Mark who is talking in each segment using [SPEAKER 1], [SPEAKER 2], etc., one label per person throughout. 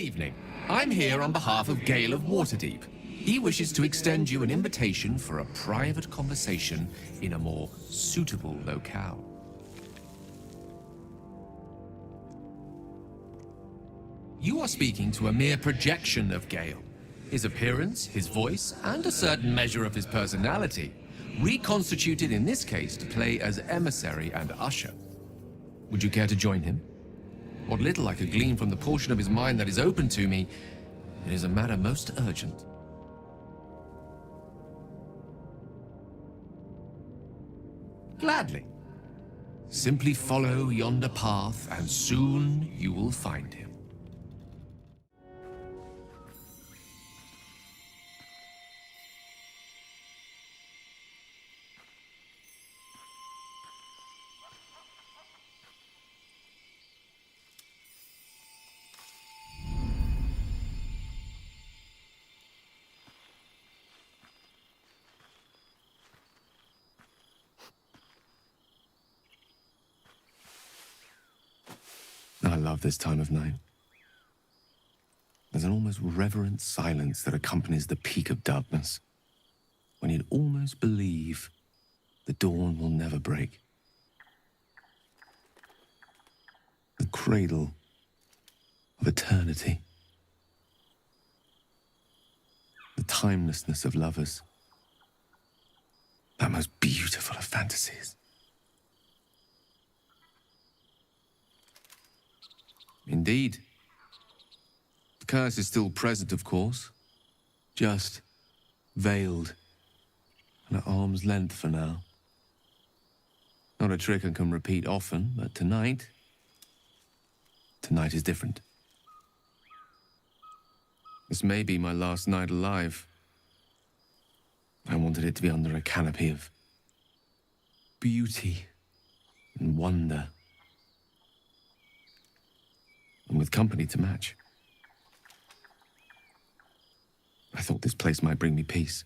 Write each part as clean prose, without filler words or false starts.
[SPEAKER 1] evening. I'm here on behalf of Gale of Waterdeep. He wishes to extend you an invitation for a private conversation in a more suitable locale. You are speaking to a mere projection of Gale. His appearance, his voice, and a certain measure of his personality, reconstituted in this case to play as emissary and usher. Would you care to join him? What little I could glean from the portion of his mind that is open to me, it is a matter most urgent. Gladly. Simply follow yonder path, and soon you will find him. I love this time of night. There's an almost reverent silence that accompanies the peak of darkness, when you'd almost believe the dawn will never break. The cradle of eternity. The timelessness of lovers. That most beautiful of fantasies. Indeed. The curse is still present, of course. Just veiled and at arm's length for now. Not a trick I can repeat often, but tonight is different. This may be my last night alive. I wanted it to be under a canopy of beauty and wonder. And with company to match. I thought this place might bring me peace.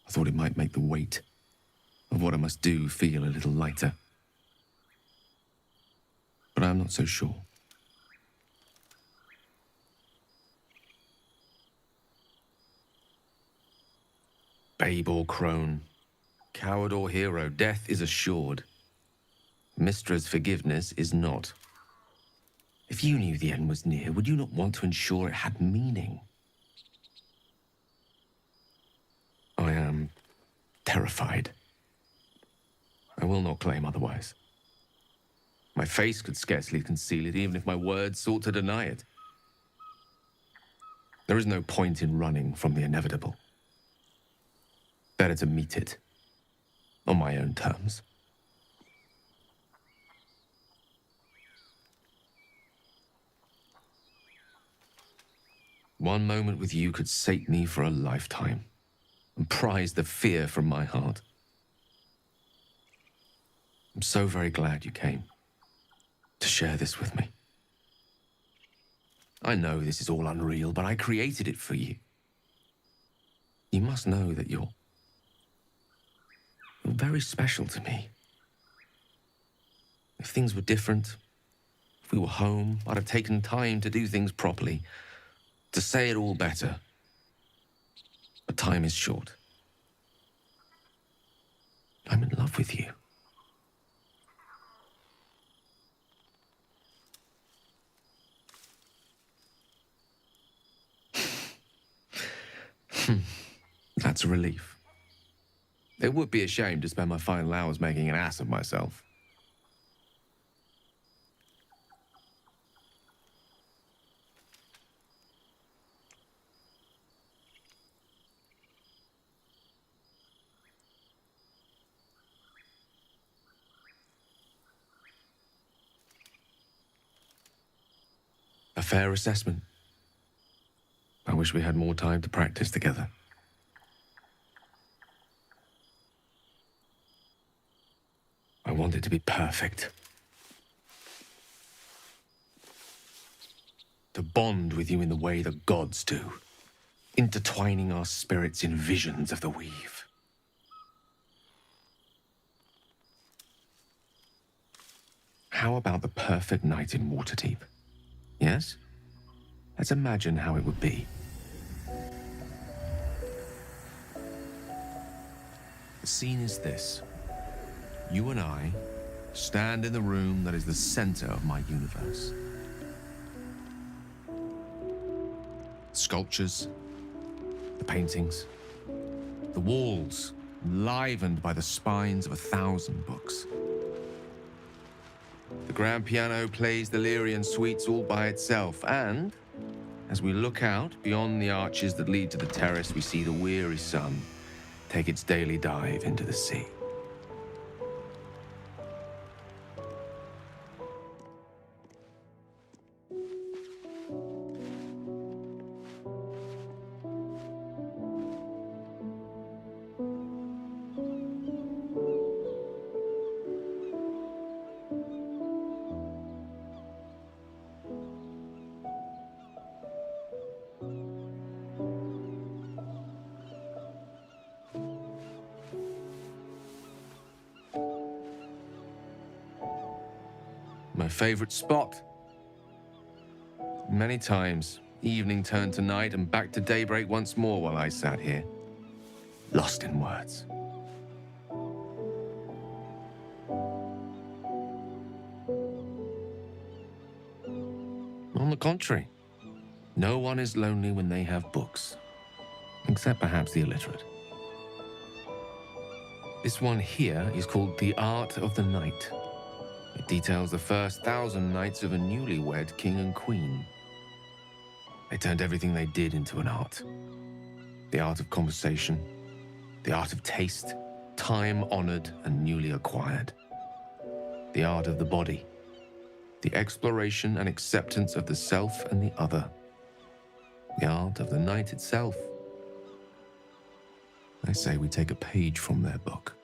[SPEAKER 1] I thought it might make the weight of what I must do feel a little lighter. But I'm not so sure. Babe or crone, coward or hero, death is assured. Mistra's forgiveness is not. If you knew the end was near, would you not want to ensure it had meaning? I am terrified. I will not claim otherwise. My face could scarcely conceal it, even if my words sought to deny it. There is no point in running from the inevitable. Better to meet it on my own terms. One moment with you could sate me for a lifetime and prize the fear from my heart. I'm so very glad you came to share this with me. I know this is all unreal, but I created it for you. You must know that you're very special to me. If things were different, if we were home, I'd have taken time to do things properly. To say it all better, but time is short. I'm in love with you. That's a relief. It would be a shame to spend my final hours making an ass of myself. A fair assessment. I wish we had more time to practice together. I want it to be perfect. To bond with you in the way the gods do, intertwining our spirits in visions of the weave. How about the perfect night in Waterdeep? Yes? Let's imagine how it would be. The scene is this. You and I stand in the room that is the center of my universe. Sculptures, the paintings, the walls enlivened by the spines of 1,000 books. The grand piano plays the Lyrian suites all by itself, and as we look out beyond the arches that lead to the terrace, we see the weary sun take its daily dive into the sea. My favorite spot. Many times, evening turned to night and back to daybreak once more while I sat here, lost in words. On the contrary, no one is lonely when they have books, except perhaps the illiterate. This one here is called The Art of the Night. It details the first 1,000 nights of a newlywed king and queen. They turned everything they did into an art. The art of conversation, the art of taste, time-honored and newly acquired. The art of the body, the exploration and acceptance of the self and the other. The art of the night itself. I say we take a page from their book.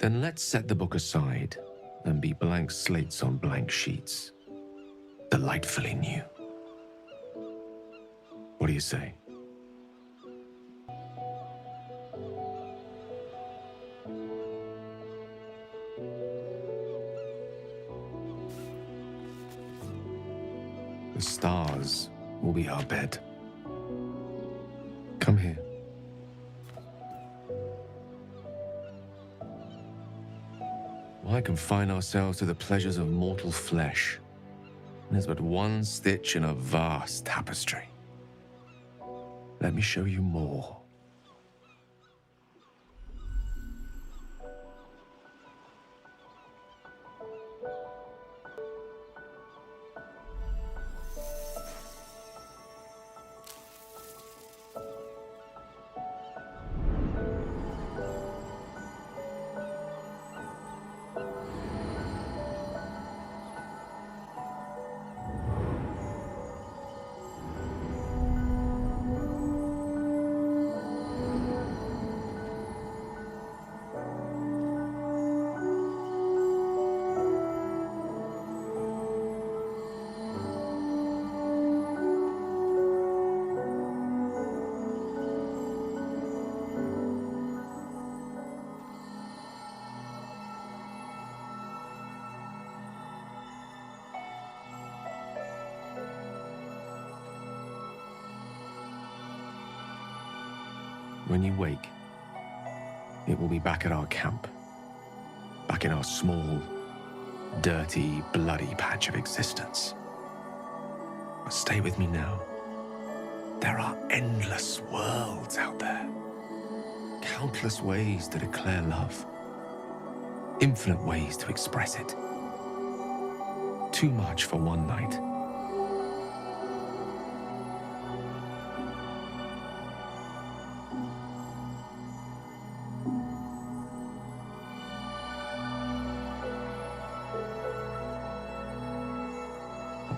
[SPEAKER 1] Then let's set the book aside and be blank slates on blank sheets. Delightfully new. What do you say? The stars will be our bed. Come here. Why confine ourselves to the pleasures of mortal flesh? There's but one stitch in a vast tapestry. Let me show you more. When you wake, it will be back at our camp, back in our small, dirty, bloody patch of existence. But stay with me now. There are endless worlds out there, countless ways to declare love, infinite ways to express it. Too much for one night.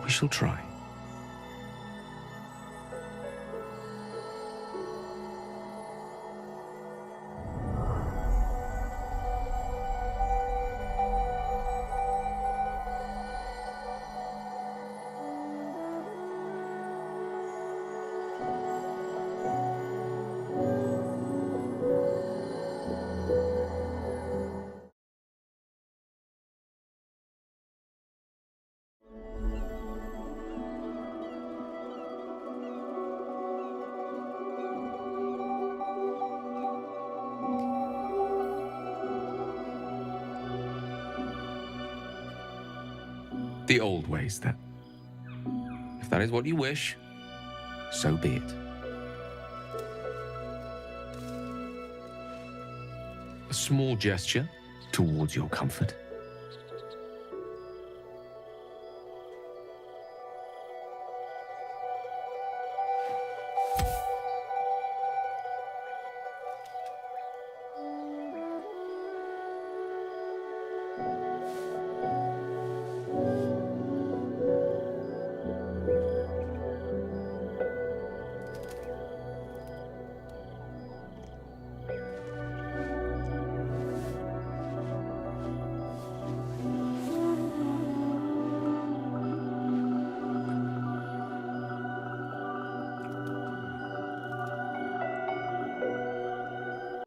[SPEAKER 1] We shall try. The old ways, then. If that is what you wish, so be it. A small gesture towards your comfort.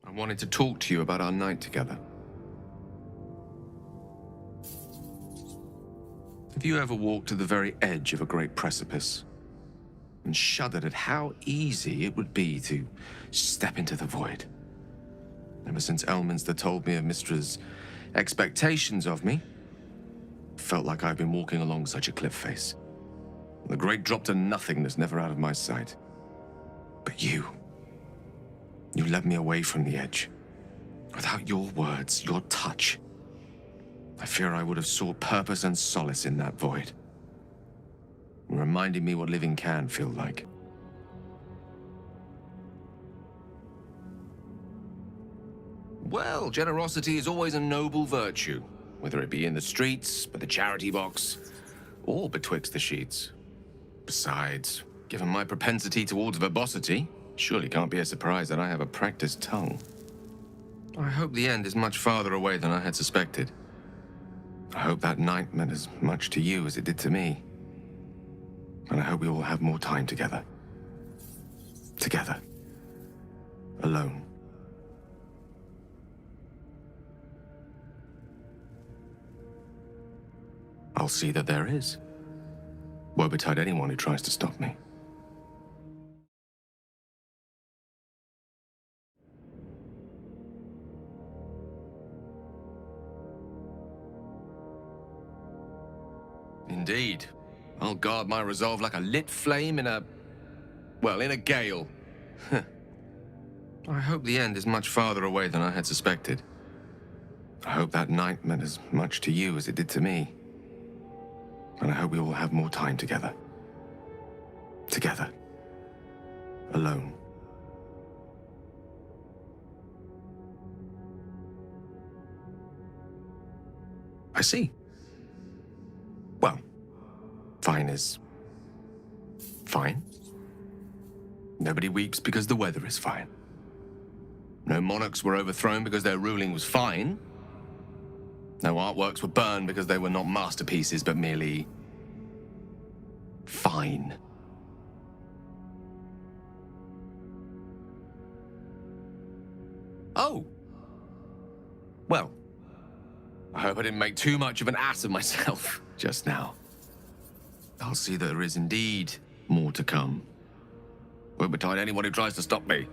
[SPEAKER 1] I wanted to talk to you about our night together. Have you ever walked to the very edge of a great precipice and shuddered at how easy it would be to step into the void? Ever since Elminster told me of Mistra's expectations of me, it felt like I've been walking along such a cliff face. The great drop to nothingness, never out of my sight. But you led me away from the edge. Without your words, your touch, I fear I would have sought purpose and solace in that void. Reminding me what living can feel like. Well, generosity is always a noble virtue, whether it be in the streets, by the charity box, or betwixt the sheets. Besides, given my propensity towards verbosity, surely can't be a surprise that I have a practiced tongue. I hope the end is much farther away than I had suspected. I hope that night meant as much to you as it did to me. And I hope we will have more time together. Together. Alone. I'll see that there is. Woe betide anyone who tries to stop me. Indeed. I'll guard my resolve like a lit flame in a gale. I hope the end is much farther away than I had suspected. I hope that night meant as much to you as it did to me. And I hope we will have more time together. Together. Alone. I see. Well, fine is fine. Nobody weeps because the weather is fine. No monarchs were overthrown because their ruling was fine. No artworks were burned because they were not masterpieces, but merely fine. Oh. Well, I hope I didn't make too much of an ass of myself just now. I'll see that there is indeed more to come. Won't betide anyone who tries to stop me.